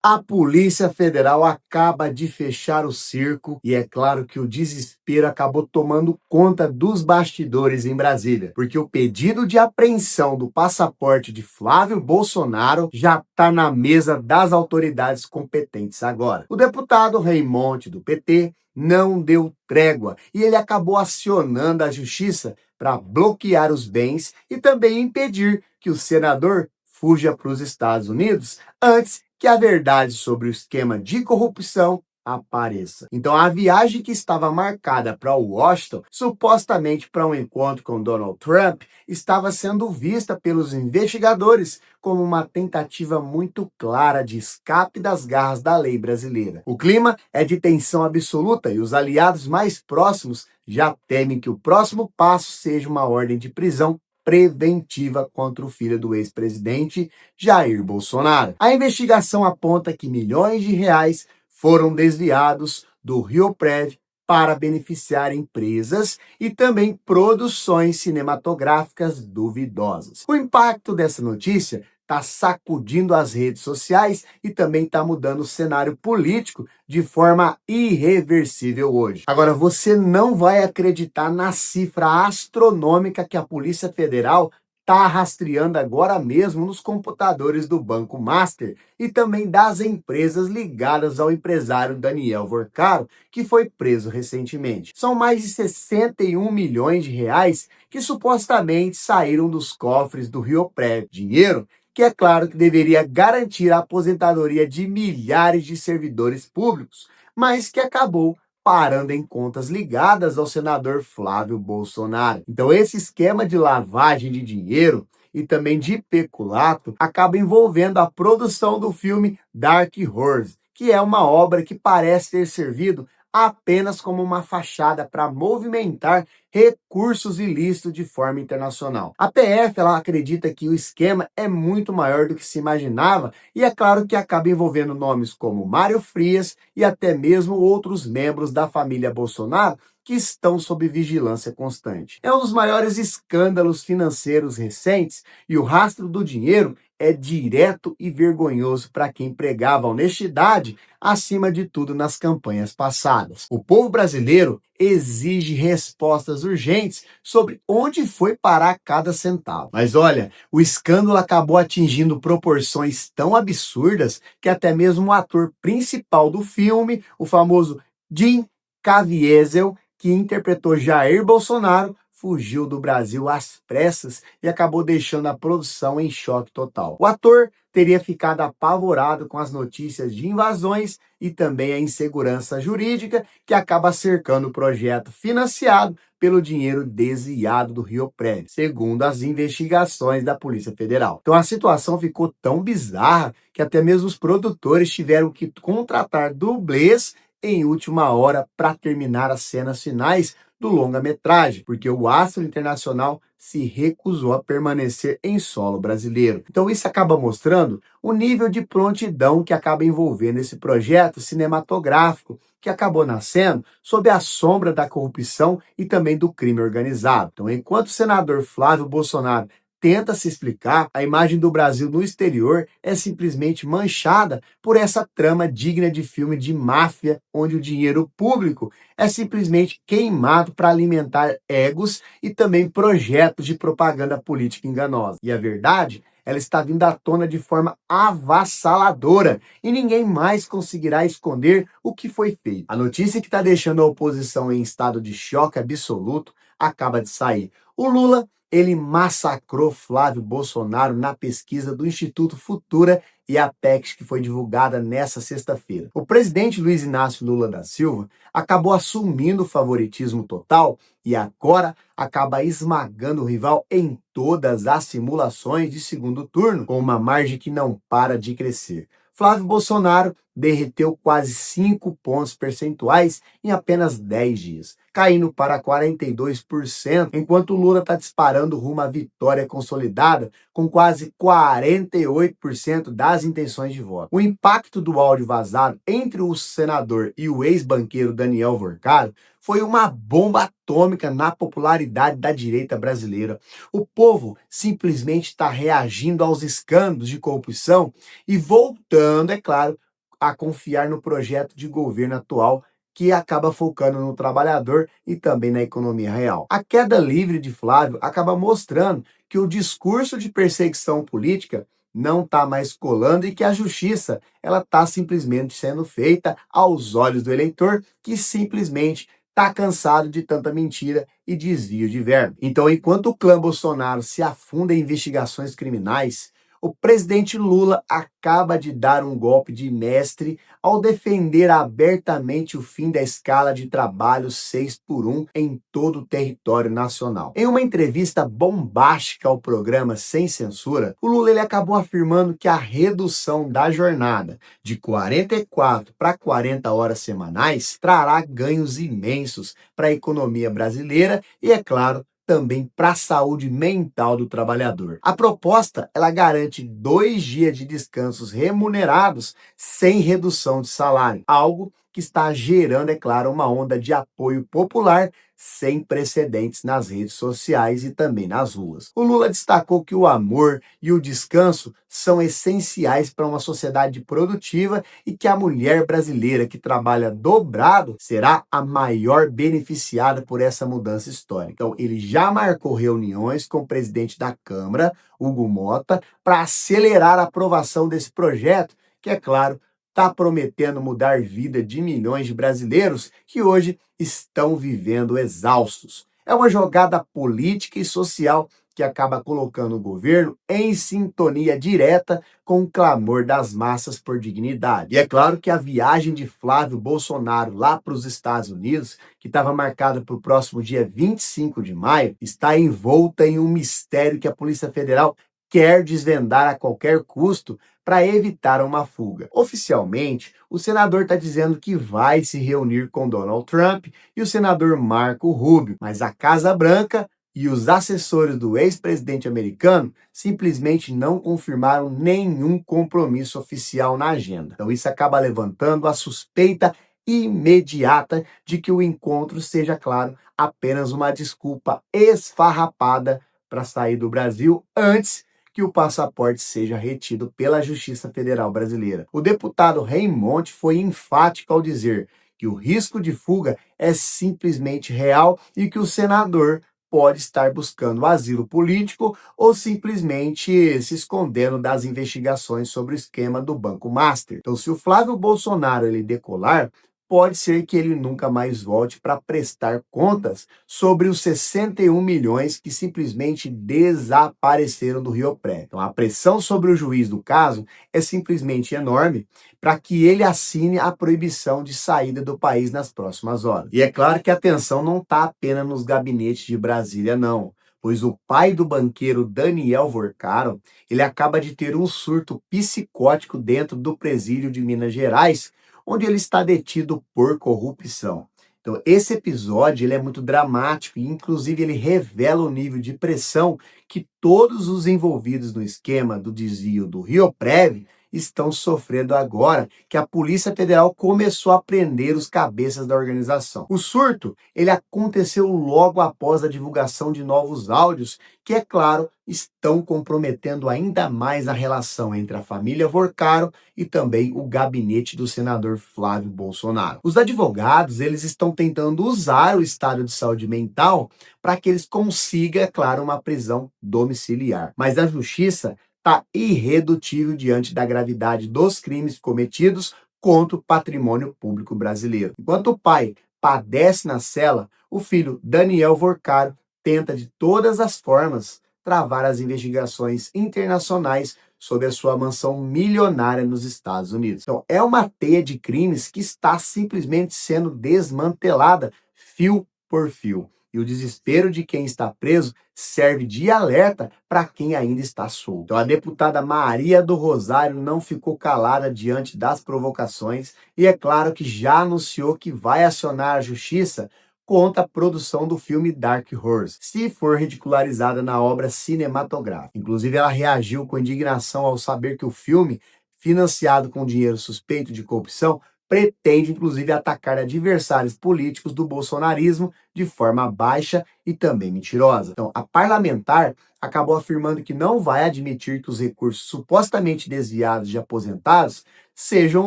A Polícia Federal acaba de fechar o circo e é claro que o desespero acabou tomando conta dos bastidores em Brasília, porque o pedido de apreensão do passaporte de Flávio Bolsonaro já está na mesa das autoridades competentes agora. O deputado Raimonde, do PT, não deu trégua e ele acabou acionando a justiça para bloquear os bens e também impedir que o senador fuja para os Estados Unidos antes que a verdade sobre o esquema de corrupção apareça. Então, a viagem que estava marcada para Washington, supostamente para um encontro com Donald Trump, estava sendo vista pelos investigadores como uma tentativa muito clara de escape das garras da lei brasileira. O clima é de tensão absoluta e os aliados mais próximos já temem que o próximo passo seja uma ordem de prisão preventiva contra o filho do ex-presidente Jair Bolsonaro. A investigação aponta que milhões de reais foram desviados do RioPrev para beneficiar empresas e também produções cinematográficas duvidosas. O impacto dessa notícia está sacudindo as redes sociais e também está mudando o cenário político de forma irreversível hoje. Agora, você não vai acreditar na cifra astronômica que a Polícia Federal está rastreando agora mesmo nos computadores do Banco Master e também das empresas ligadas ao empresário Daniel Vorcaro, que foi preso recentemente. São mais de 61 milhões de reais que supostamente saíram dos cofres do RioPrev. Dinheiro que é claro que deveria garantir a aposentadoria de milhares de servidores públicos, mas que acabou parando em contas ligadas ao senador Flávio Bolsonaro. Então, esse esquema de lavagem de dinheiro e também de peculato acaba envolvendo a produção do filme Dark Horse, que é uma obra que parece ter servido apenas como uma fachada para movimentar recursos ilícitos de forma internacional. A PF ela acredita que o esquema é muito maior do que se imaginava e é claro que acaba envolvendo nomes como Mário Frias e até mesmo outros membros da família Bolsonaro que estão sob vigilância constante. É um dos maiores escândalos financeiros recentes e o rastro do dinheiro é direto e vergonhoso para quem pregava honestidade acima de tudo nas campanhas passadas. O povo brasileiro exige respostas urgentes sobre onde foi parar cada centavo. Mas olha, o escândalo acabou atingindo proporções tão absurdas que até mesmo o ator principal do filme, o famoso Jim Caviezel, que interpretou Jair Bolsonaro, fugiu do Brasil às pressas e acabou deixando a produção em choque total. O ator teria ficado apavorado com as notícias de invasões e também a insegurança jurídica que acaba cercando o projeto financiado pelo dinheiro desviado do RioPrev, segundo as investigações da Polícia Federal. Então a situação ficou tão bizarra que até mesmo os produtores tiveram que contratar dublês em última hora para terminar as cenas finais do longa-metragem, porque o astro internacional se recusou a permanecer em solo brasileiro. Então isso acaba mostrando o nível de prontidão que acaba envolvendo esse projeto cinematográfico, que acabou nascendo sob a sombra da corrupção e também do crime organizado. Então, enquanto o senador Flávio Bolsonaro tenta se explicar, a imagem do Brasil no exterior é simplesmente manchada por essa trama digna de filme de máfia, onde o dinheiro público é simplesmente queimado para alimentar egos e também projetos de propaganda política enganosa. E a verdade, ela está vindo à tona de forma avassaladora e ninguém mais conseguirá esconder o que foi feito. A notícia que está deixando a oposição em estado de choque absoluto acaba de sair. O Lula ele massacrou Flávio Bolsonaro na pesquisa do Instituto Futura e Apex, que foi divulgada nesta sexta-feira. O presidente Luiz Inácio Lula da Silva acabou assumindo o favoritismo total e agora acaba esmagando o rival em todas as simulações de segundo turno, com uma margem que não para de crescer. Flávio Bolsonaro derreteu quase 5 pontos percentuais em apenas 10 dias, caindo para 42%, enquanto Lula está disparando rumo à vitória consolidada com quase 48% das intenções de voto. O impacto do áudio vazado entre o senador e o ex-banqueiro Daniel Vorcaro foi uma bomba atômica na popularidade da direita brasileira. O povo simplesmente está reagindo aos escândalos de corrupção e voltando, é claro, a confiar no projeto de governo atual, que acaba focando no trabalhador e também na economia real. A queda livre de Flávio acaba mostrando que o discurso de perseguição política não está mais colando e que a justiça ela está simplesmente sendo feita aos olhos do eleitor, que simplesmente está cansado de tanta mentira e desvio de verba. Então, enquanto o clã Bolsonaro se afunda em investigações criminais, o presidente Lula acaba de dar um golpe de mestre ao defender abertamente o fim da escala de trabalho 6 por 1 em todo o território nacional. Em uma entrevista bombástica ao programa Sem Censura, o Lula ele acabou afirmando que a redução da jornada de 44 para 40 horas semanais trará ganhos imensos para a economia brasileira e, é claro, também para a saúde mental do trabalhador. A proposta, ela garante 2 dias de descansos remunerados sem redução de salário, algo que está gerando, é claro, uma onda de apoio popular sem precedentes nas redes sociais e também nas ruas. O Lula destacou que o amor e o descanso são essenciais para uma sociedade produtiva e que a mulher brasileira que trabalha dobrado será a maior beneficiada por essa mudança histórica. Então, ele já marcou reuniões com o presidente da Câmara, Hugo Mota, para acelerar a aprovação desse projeto, que, é claro, está prometendo mudar a vida de milhões de brasileiros que hoje estão vivendo exaustos. É uma jogada política e social que acaba colocando o governo em sintonia direta com o clamor das massas por dignidade. E é claro que a viagem de Flávio Bolsonaro lá para os Estados Unidos, que estava marcada para o próximo dia 25 de maio, está envolta em um mistério que a Polícia Federal quer desvendar a qualquer custo para evitar uma fuga. Oficialmente, o senador está dizendo que vai se reunir com Donald Trump e o senador Marco Rubio, mas a Casa Branca e os assessores do ex-presidente americano simplesmente não confirmaram nenhum compromisso oficial na agenda. Então isso acaba levantando a suspeita imediata de que o encontro seja, claro, apenas uma desculpa esfarrapada para sair do Brasil antes que o passaporte seja retido pela Justiça Federal Brasileira. O deputado Raimonde foi enfático ao dizer que o risco de fuga é simplesmente real e que o senador pode estar buscando asilo político ou simplesmente se escondendo das investigações sobre o esquema do Banco Master. Então, se o Flávio Bolsonaro ele decolar, pode ser que ele nunca mais volte para prestar contas sobre os 61 milhões que simplesmente desapareceram do Rio Preto. Então, a pressão sobre o juiz do caso é simplesmente enorme para que ele assine a proibição de saída do país nas próximas horas. E é claro que a tensão não está apenas nos gabinetes de Brasília, não. Pois o pai do banqueiro Daniel Vorcaro, ele acaba de ter um surto psicótico dentro do presídio de Minas Gerais, onde ele está detido por corrupção. Então, esse episódio ele é muito dramático e, inclusive, ele revela o nível de pressão que todos os envolvidos no esquema do desvio do Rioprev estão sofrendo agora que a Polícia Federal começou a prender os cabeças da organização. O surto, ele aconteceu logo após a divulgação de novos áudios que, é claro, estão comprometendo ainda mais a relação entre a família Vorcaro e também o gabinete do senador Flávio Bolsonaro. Os advogados, eles estão tentando usar o estado de saúde mental para que eles consigam, é claro, uma prisão domiciliar. Mas a justiça está irredutível diante da gravidade dos crimes cometidos contra o patrimônio público brasileiro. Enquanto o pai padece na cela, o filho Daniel Vorcaro tenta de todas as formas travar as investigações internacionais sobre a sua mansão milionária nos Estados Unidos. Então, é uma teia de crimes que está simplesmente sendo desmantelada fio por fio. E o desespero de quem está preso serve de alerta para quem ainda está solto. Então, a deputada Maria do Rosário não ficou calada diante das provocações e é claro que já anunciou que vai acionar a justiça contra a produção do filme Dark Horse, se for ridicularizada na obra cinematográfica. Inclusive, ela reagiu com indignação ao saber que o filme, financiado com dinheiro suspeito de corrupção, pretende inclusive atacar adversários políticos do bolsonarismo de forma baixa e também mentirosa. Então, a parlamentar acabou afirmando que não vai admitir que os recursos supostamente desviados de aposentados sejam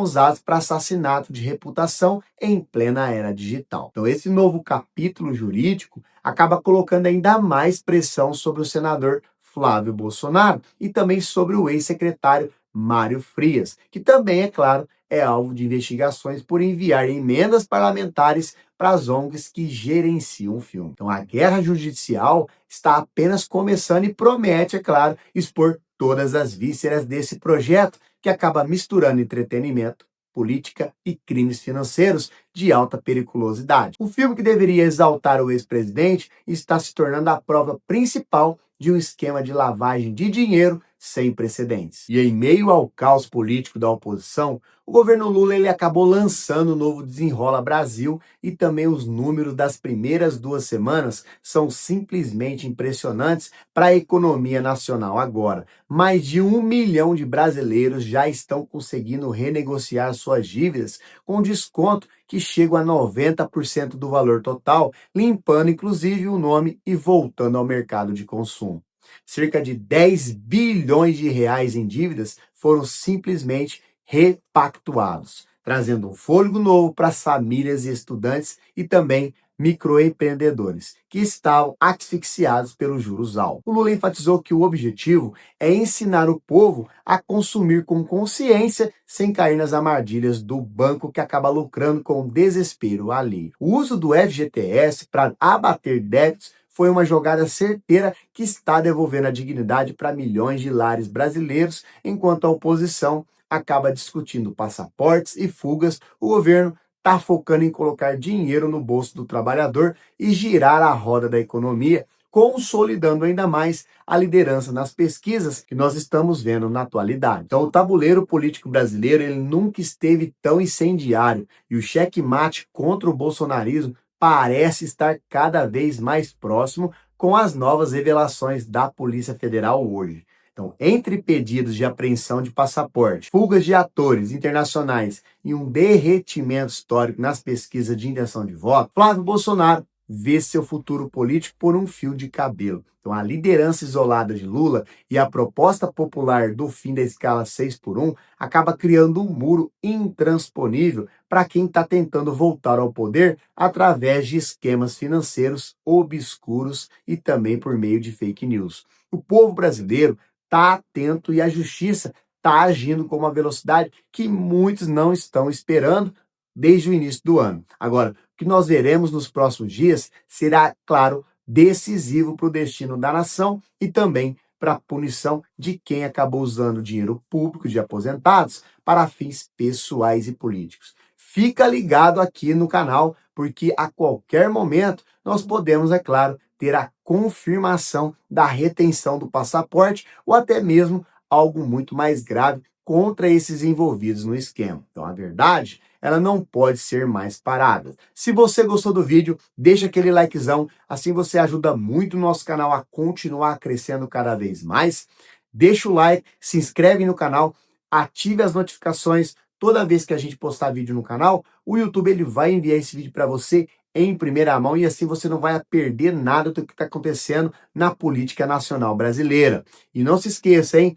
usados para assassinato de reputação em plena era digital. Então, esse novo capítulo jurídico acaba colocando ainda mais pressão sobre o senador Flávio Bolsonaro e também sobre o ex-secretário Mário Frias, que também, é claro, é alvo de investigações por enviar emendas parlamentares para as ONGs que gerenciam o filme. Então, a guerra judicial está apenas começando e promete, é claro, expor todas as vísceras desse projeto, que acaba misturando entretenimento, política e crimes financeiros de alta periculosidade. O filme que deveria exaltar o ex-presidente está se tornando a prova principal de um esquema de lavagem de dinheiro sem precedentes. E em meio ao caos político da oposição, o governo Lula acabou lançando o novo Desenrola Brasil e também os números das primeiras 2 semanas são simplesmente impressionantes para a economia nacional agora. Mais de 1 milhão de brasileiros já estão conseguindo renegociar suas dívidas com desconto que chega a 90% do valor total, limpando inclusive o nome e voltando ao mercado de consumo. Cerca de 10 bilhões de reais em dívidas foram simplesmente repactuados, trazendo um fôlego novo para as famílias e estudantes e também microempreendedores, que estavam asfixiados pelos juros altos. O Lula enfatizou que o objetivo é ensinar o povo a consumir com consciência sem cair nas armadilhas do banco que acaba lucrando com o desespero alheio. O uso do FGTS para abater débitos foi uma jogada certeira que está devolvendo a dignidade para milhões de lares brasileiros, enquanto a oposição acaba discutindo passaportes e fugas. O governo está focando em colocar dinheiro no bolso do trabalhador e girar a roda da economia, consolidando ainda mais a liderança nas pesquisas que nós estamos vendo na atualidade. Então, o tabuleiro político brasileiro ele nunca esteve tão incendiário e o checkmate contra o bolsonarismo parece estar cada vez mais próximo com as novas revelações da Polícia Federal hoje. Então, entre pedidos de apreensão de passaporte, fugas de atores internacionais e um derretimento histórico nas pesquisas de intenção de voto, Flávio Bolsonaro vê seu futuro político por um fio de cabelo. Então, a liderança isolada de Lula e a proposta popular do fim da escala 6x1 acaba criando um muro intransponível para quem está tentando voltar ao poder através de esquemas financeiros obscuros e também por meio de fake news. O povo brasileiro está atento e a justiça está agindo com uma velocidade que muitos não estão esperando desde o início do ano. Agora, o que nós veremos nos próximos dias será, claro, decisivo para o destino da nação e também para a punição de quem acabou usando dinheiro público de aposentados para fins pessoais e políticos. Fica ligado aqui no canal, porque a qualquer momento nós podemos, é claro, ter a confirmação da retenção do passaporte ou até mesmo algo muito mais grave contra esses envolvidos no esquema. Então, a verdade, ela não pode ser mais parada. Se você gostou do vídeo, deixa aquele likezão, assim você ajuda muito o nosso canal a continuar crescendo cada vez mais. Deixa o like, se inscreve no canal, ative as notificações. Toda vez que a gente postar vídeo no canal, o YouTube ele vai enviar esse vídeo para você em primeira mão e assim você não vai perder nada do que está acontecendo na política nacional brasileira. E não se esqueça, hein?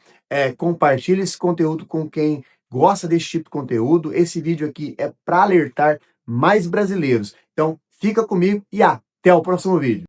Compartilhe esse conteúdo com quem gosta desse tipo de conteúdo. Esse vídeo aqui é para alertar mais brasileiros. Então, fica comigo e até o próximo vídeo.